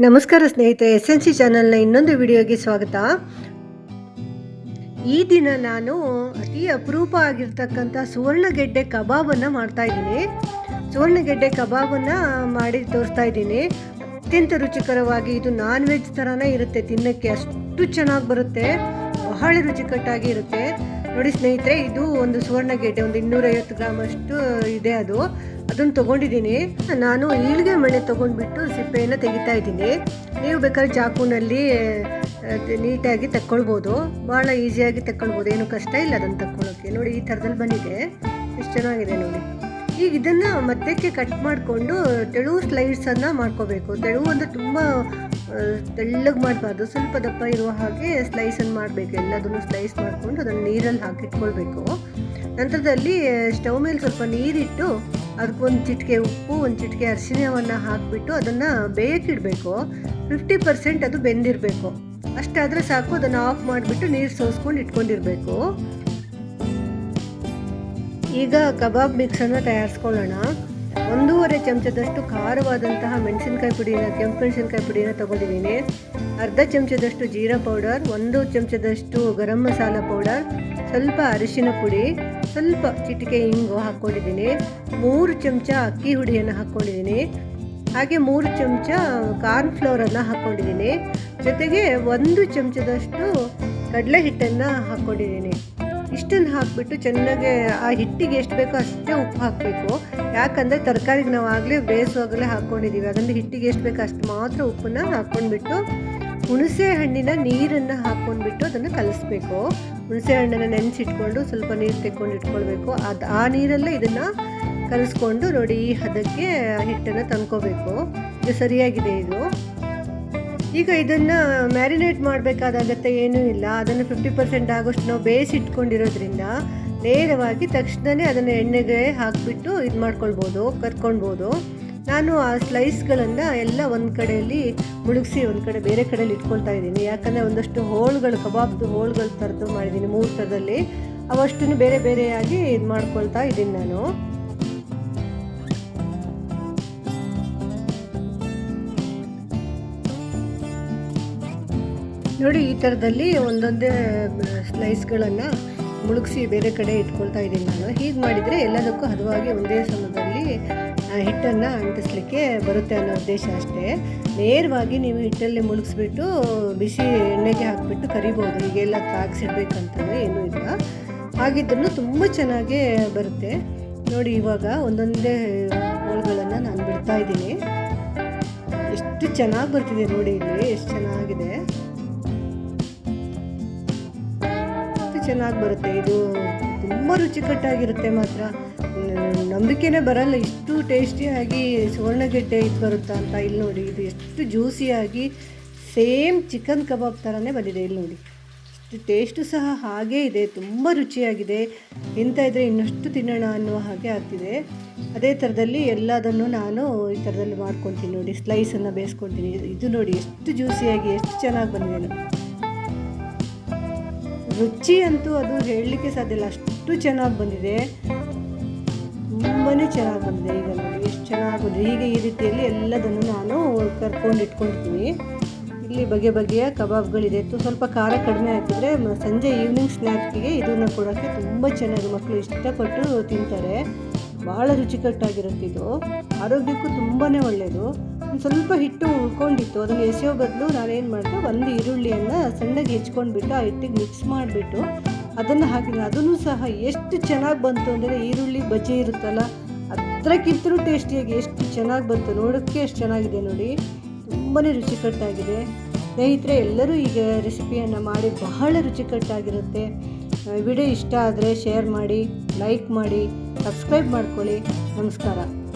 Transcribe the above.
ನಮಸ್ಕಾರ ಸ್ನೇಹಿತರೆ, SNC ಚಾನಲ್ನ ಇನ್ನೊಂದು ವಿಡಿಯೋಗೆ ಸ್ವಾಗತ. ಈ ದಿನ ನಾನು ಅತಿ ಅಪರೂಪ ಆಗಿರ್ತಕ್ಕಂಥ ಸುವರ್ಣಗೆಡ್ಡೆ ಕಬಾಬನ್ನು ಮಾಡ್ತಾ ಇದ್ದೀನಿ. ಸುವರ್ಣಗೆಡ್ಡೆ ಕಬಾಬನ್ನು ಮಾಡಿ ತೋರಿಸ್ತಾ ಇದ್ದೀನಿ. ಅತ್ಯಂತ ರುಚಿಕರವಾಗಿ, ಇದು ನಾನ್ ವೆಜ್ ಥರನೇ ಇರುತ್ತೆ, ತಿನ್ನೋಕ್ಕೆ ಅಷ್ಟು ಚೆನ್ನಾಗಿ ಬರುತ್ತೆ, ಬಹಳ ರುಚಿಕಟ್ಟಾಗಿ ಇರುತ್ತೆ. ನೋಡಿ ಸ್ನೇಹಿತರೆ, ಇದು ಒಂದು ಸುವರ್ಣಗೆಡ್ಡೆ ಒಂದು 250 ಗ್ರಾಮ್ ಅಷ್ಟು ಇದೆ. ಅದನ್ನು ತೊಗೊಂಡಿದ್ದೀನಿ. ನಾನು ಈಳಿಗೆ ಮಣೆ ತೊಗೊಂಡ್ಬಿಟ್ಟು ಸಿಪ್ಪೆಯನ್ನು ತೆಗಿತಾ ಇದ್ದೀನಿ. ನೀವು ಬೇಕಾದ್ರೆ ಚಾಕುನಲ್ಲಿ ನೀಟಾಗಿ ತಕ್ಕೊಳ್ಬೋದು, ಭಾಳ ಈಸಿಯಾಗಿ ತಕ್ಕೊಳ್ಬೋದು, ಏನು ಕಷ್ಟ ಇಲ್ಲ ಅದನ್ನು ತಕ್ಕೊಳ್ಳೋಕ್ಕೆ. ನೋಡಿ, ಈ ಥರದಲ್ಲಿ ಬಂದಿದೆ, ಎಷ್ಟು ಚೆನ್ನಾಗಿದೆ ನೋಡಿ. ಈಗ ಇದನ್ನು ಮಧ್ಯಕ್ಕೆ ಕಟ್ ಮಾಡಿಕೊಂಡು ತೆಳು ಸ್ಲೈಸನ್ನು ಮಾಡ್ಕೋಬೇಕು. ತೆಳು ಅಂದರೆ ತುಂಬ ತೆಳ್ಳಗೆ ಮಾಡಬಾರ್ದು, ಸ್ವಲ್ಪ ದಪ್ಪ ಇರುವ ಹಾಗೆ ಸ್ಲೈಸನ್ನು ಮಾಡಬೇಕು. ಎಲ್ಲದನ್ನು ಸ್ಲೈಸ್ ಮಾಡಿಕೊಂಡು ಅದನ್ನು ನೀರಲ್ಲಿ ಹಾಕಿಟ್ಕೊಳ್ಬೇಕು. ನಂತರದಲ್ಲಿ ಸ್ಟವ್ ಮೇಲೆ ಸ್ವಲ್ಪ ನೀರಿಟ್ಟು ಅದಕ್ಕೊಂದು ಚಿಟಿಕೆ ಉಪ್ಪು, ಒಂದು ಚಿಟಿಕೆ ಅರಿಶಿಣವನ್ನು ಹಾಕಿಬಿಟ್ಟು ಅದನ್ನು ಬೇಯಕ್ಕಿಡಬೇಕು. 50% ಅದು ಬೆಂದಿರಬೇಕು, ಅಷ್ಟಾದರೆ ಸಾಕು. ಅದನ್ನು ಆಫ್ ಮಾಡಿಬಿಟ್ಟು ನೀರು ಸೋಸ್ಕೊಂಡು ಇಟ್ಕೊಂಡಿರಬೇಕು. ಈಗ ಕಬಾಬ್ ಮಿಕ್ಸನ್ನು ತಯಾರಿಸ್ಕೊಳ್ಳೋಣ. 1.5 ಚಮಚದಷ್ಟು ಖಾರವಾದಂತಹ ಮೆಣಸಿನ್ಕಾಯಿ ಪುಡಿನ, ಕೆಂಪು ಮೆಣಸಿನ್ಕಾಯಿ ಪುಡಿನ ತೊಗೊಂಡಿದ್ದೀನಿ. ಅರ್ಧ ಚಮಚದಷ್ಟು ಜೀರಾ ಪೌಡರ್, 1 ಚಮಚದಷ್ಟು ಗರಂ ಮಸಾಲ ಪೌಡರ್, ಸ್ವಲ್ಪ ಅರಿಶಿನ ಪುಡಿ, ಸ್ವಲ್ಪ ಚಿಟಿಕೆ ಇಂಗು ಹಾಕ್ಕೊಂಡಿದ್ದೀನಿ. 3 ಚಮಚ ಅಕ್ಕಿ ಹುಡಿಯನ್ನು ಹಾಕ್ಕೊಂಡಿದ್ದೀನಿ. ಹಾಗೆ 3 ಚಮಚ ಕಾರ್ನ್ ಫ್ಲೋರನ್ನು ಹಾಕ್ಕೊಂಡಿದ್ದೀನಿ. ಜೊತೆಗೆ 1 ಚಮಚದಷ್ಟು ಕಡಲೆ ಹಿಟ್ಟನ್ನು ಹಾಕ್ಕೊಂಡಿದ್ದೀನಿ. ಇಷ್ಟನ್ನು ಹಾಕಿಬಿಟ್ಟು ಚೆನ್ನಾಗಿ ಆ ಹಿಟ್ಟಿಗೆ ಎಷ್ಟು ಬೇಕೋ ಅಷ್ಟೇ ಉಪ್ಪು ಹಾಕಬೇಕು. ಯಾಕಂದರೆ ತರಕಾರಿಗೆ ನಾವು ಆಗಲೇ ಬೇಯಿಸುವಾಗಲೇ ಹಾಕ್ಕೊಂಡಿದ್ದೀವಿ. ಅದನ್ನು ಹಿಟ್ಟಿಗೆ ಎಷ್ಟು ಬೇಕೋ ಅಷ್ಟು ಮಾತ್ರ ಉಪ್ಪನ್ನು ಹಾಕ್ಕೊಂಡ್ಬಿಟ್ಟು ಹುಣಸೆ ಹಣ್ಣಿನ ನೀರನ್ನು ಹಾಕ್ಕೊಂಡ್ಬಿಟ್ಟು ಅದನ್ನು ಕಲಿಸ್ಬೇಕು. ಹುಣಸೆ ಹಣ್ಣನ್ನು ನೆನೆಸಿಟ್ಕೊಂಡು ಸ್ವಲ್ಪ ನೀರು ತೆಕ್ಕೊಂಡು ಇಟ್ಕೊಳ್ಬೇಕು. ಆ ನೀರಲ್ಲೇ ಇದನ್ನು ಕಲಿಸ್ಕೊಂಡು ನೋಡಿ, ಈ ಹದಕ್ಕೆ ಹಿಟ್ಟನ್ನು ತಂದ್ಕೋಬೇಕು. ಇದು ಸರಿಯಾಗಿದೆ. ಈಗ ಇದನ್ನು ಮ್ಯಾರಿನೇಟ್ ಮಾಡಬೇಕಾದಾಗತ್ತೆ, ಏನೂ ಇಲ್ಲ. ಅದನ್ನು 50% ಆಗೋಷ್ಟು ನಾವು ಬೇಯಿಸಿಟ್ಕೊಂಡಿರೋದ್ರಿಂದ ನೇರವಾಗಿ ತಕ್ಷಣವೇ ಅದನ್ನು ಎಣ್ಣೆಗೆ ಹಾಕಿಬಿಟ್ಟು ಇದು ಮಾಡ್ಕೊಳ್ಬೋದು, ಕರ್ಕೊಳ್ಬೋದು. ನಾನು ಆ ಸ್ಲೈಸ್ಗಳನ್ನು ಎಲ್ಲ ಒಂದು ಕಡೆಯಲ್ಲಿ ಮುಳುಗಿಸಿ ಒಂದು ಕಡೆ ಬೇರೆ ಕಡೆಯಲ್ಲಿ ಇಟ್ಕೊಳ್ತಾ ಇದ್ದೀನಿ. ಯಾಕಂದರೆ ಒಂದಷ್ಟು ಹೋಳುಗಳು, ಕಬಾಬ್ದು ಹೋಳುಗಳು ಥರದ್ದು ಮಾಡಿದ್ದೀನಿ 3 ಥರದಲ್ಲಿ. ಅವಷ್ಟನ್ನು ಬೇರೆ ಬೇರೆಯಾಗಿ ಇದು ಮಾಡ್ಕೊಳ್ತಾ ಇದ್ದೀನಿ ನಾನು. ನೋಡಿ, ಈ ಥರದಲ್ಲಿ ಒಂದೊಂದೇ ಸ್ಲೈಸ್ಗಳನ್ನು ಮುಳುಗಿಸಿ ಬೇರೆ ಕಡೆ ಇಟ್ಕೊಳ್ತಾ ಇದ್ದೀನಿ ನಾನು. ಹೀಗೆ ಮಾಡಿದರೆ ಎಲ್ಲದಕ್ಕೂ ಹದವಾಗಿ ಒಂದೇ ಸಮಯದಲ್ಲಿ ಹಿಟ್ಟನ್ನು ಅಂಟಿಸ್ಲಿಕ್ಕೆ ಬರುತ್ತೆ ಅನ್ನೋ ಉದ್ದೇಶ ಅಷ್ಟೇ. ನೇರವಾಗಿ ನೀವು ಹಿಟ್ಟಲ್ಲಿ ಮುಳುಗಿಸ್ಬಿಟ್ಟು ಬಿಸಿ ಎಣ್ಣೆಗೆ ಹಾಕಿಬಿಟ್ಟು ಕರಿಬೋದು. ಹೀಗೆಲ್ಲ ತಾಗಿಸಿಡ್ಬೇಕಂತಂದರೆ ಏನೂ ಇಲ್ಲ. ಹಾಗಿದ್ರೂ ತುಂಬ ಚೆನ್ನಾಗೇ ಬರುತ್ತೆ. ನೋಡಿ, ಇವಾಗ ಒಂದೊಂದೇ ಹೋಳುಗಳನ್ನು ನಾನು ಬಿಡ್ತಾ ಇದ್ದೀನಿ. ಎಷ್ಟು ಚೆನ್ನಾಗಿ ಬರ್ತಿದೆ ನೋಡಿ, ಇಲ್ಲಿ ಎಷ್ಟು ಚೆನ್ನಾಗಿದೆ, ಚೆನ್ನಾಗಿ ಬರುತ್ತೆ. ಇದು ತುಂಬ ರುಚಿಕಟ್ಟಾಗಿರುತ್ತೆ, ಮಾತ್ರ ನಂಬಿಕೆನೇ ಬರಲ್ಲ ಇಷ್ಟು ಟೇಸ್ಟಿಯಾಗಿ ಸುವರ್ಣಗೆಡ್ಡೆ ಇದು ಬರುತ್ತಾ ಅಂತ. ಇಲ್ಲಿ ನೋಡಿ, ಇದು ಎಷ್ಟು ಜ್ಯೂಸಿಯಾಗಿ ಸೇಮ್ ಚಿಕನ್ ಕಬಾಬ್ ಥರನೇ ಬಂದಿದೆ. ಇಲ್ಲಿ ನೋಡಿ, ಇಷ್ಟು ಟೇಸ್ಟು ಸಹ ಹಾಗೇ ಇದೆ, ತುಂಬ ರುಚಿಯಾಗಿದೆ. ತಿಂತಾ ಇದ್ದರೆ ಇನ್ನಷ್ಟು ತಿನ್ನೋಣ ಅನ್ನುವ ಹಾಗೆ ಆಗ್ತಿದೆ. ಅದೇ ಥರದಲ್ಲಿ ಎಲ್ಲದನ್ನು ನಾನು ಈ ಥರದಲ್ಲಿ ಮಾಡ್ಕೊತೀನಿ ನೋಡಿ, ಸ್ಲೈಸನ್ನು ಬೇಯಿಸ್ಕೊಳ್ತೀನಿ. ಇದು ನೋಡಿ, ಎಷ್ಟು ಜ್ಯೂಸಿಯಾಗಿ ಎಷ್ಟು ಚೆನ್ನಾಗಿ ಬಂದಿದೆ. ರುಚಿ ಅಂತೂ ಅದು ಹೇಳಲಿಕ್ಕೆ ಸಾಧ್ಯ ಇಲ್ಲ, ಅಷ್ಟು ಚೆನ್ನಾಗಿ ಬಂದಿದೆ, ತುಂಬಾ ಚೆನ್ನಾಗಿ ಬಂದಿದೆ. ಈಗ ನೋಡಿ ಎಷ್ಟು ಚೆನ್ನಾಗಿ ಬಂದಿದೆ. ಹೀಗೆ ಈ ರೀತಿಯಲ್ಲಿ ಎಲ್ಲದನ್ನು ನಾನು ಕರ್ಕೊಂಡು ಇಟ್ಕೊಳ್ತೀನಿ. ಇಲ್ಲಿ ಬಗೆ ಬಗೆಯ ಕಬಾಬ್ಗಳಿದೆ. ಸ್ವಲ್ಪ ಖಾರ ಕಡಿಮೆ ಹಾಕಿದರೆ ಸಂಜೆ ಈವ್ನಿಂಗ್ ಸ್ನ್ಯಾಕ್ಕಿಗೆ ಇದನ್ನು ಕೊಡೋಕ್ಕೆ ತುಂಬ ಚೆನ್ನಾಗಿ ಮಕ್ಕಳು ಇಷ್ಟಪಟ್ಟು ತಿಂತಾರೆ. ಭಾಳ ರುಚಿಕಟ್ಟಾಗಿರುತ್ತೆ. ಇದು ಆರೋಗ್ಯಕ್ಕೂ ತುಂಬಾ ಒಳ್ಳೆಯದು. ಒಂದು ಸ್ವಲ್ಪ ಹಿಟ್ಟು ಉಳ್ಕೊಂಡಿತ್ತು, ಅದನ್ನು ಎಸೆಯೋ ಬದಲು ನಾನೇನು ಮಾಡಿದೆ, 1 ಈರುಳ್ಳಿಯನ್ನು ಸಣ್ಣಗೆ ಹೆಚ್ಕೊಂಡ್ಬಿಟ್ಟು ಆ ಹಿಟ್ಟಿಗೆ ಮಿಕ್ಸ್ ಮಾಡಿಬಿಟ್ಟು ಅದನ್ನು ಹಾಕಿದೆ. ಅದನ್ನು ಸಹ ಎಷ್ಟು ಚೆನ್ನಾಗಿ ಬಂತು ಅಂದರೆ, ಈರುಳ್ಳಿ ಬಜ್ಜಿ ಇರುತ್ತಲ್ಲ ಅದಕ್ಕಿಂತಲೂ ಟೇಸ್ಟಿಯಾಗಿ ಎಷ್ಟು ಚೆನ್ನಾಗಿ ಬಂತು. ನೋಡೋಕ್ಕೆ ಎಷ್ಟು ಚೆನ್ನಾಗಿದೆ ನೋಡಿ, ತುಂಬಾ ರುಚಿಕಟ್ಟಾಗಿದೆ. ಸ್ನೇಹಿತರೆ, ಎಲ್ಲರೂ ಈಗ ರೆಸಿಪಿಯನ್ನು ಮಾಡಿ ಬಹಳ ರುಚಿಕಟ್ಟಾಗಿರುತ್ತೆ. ವಿಡಿಯೋ ಇಷ್ಟ ಆದರೆ ಶೇರ್ ಮಾಡಿ, ಲೈಕ್ ಮಾಡಿ, ಸಬ್ಸ್ಕ್ರೈಬ್ ಮಾಡ್ಕೊಳ್ಳಿ. ನಮಸ್ಕಾರ.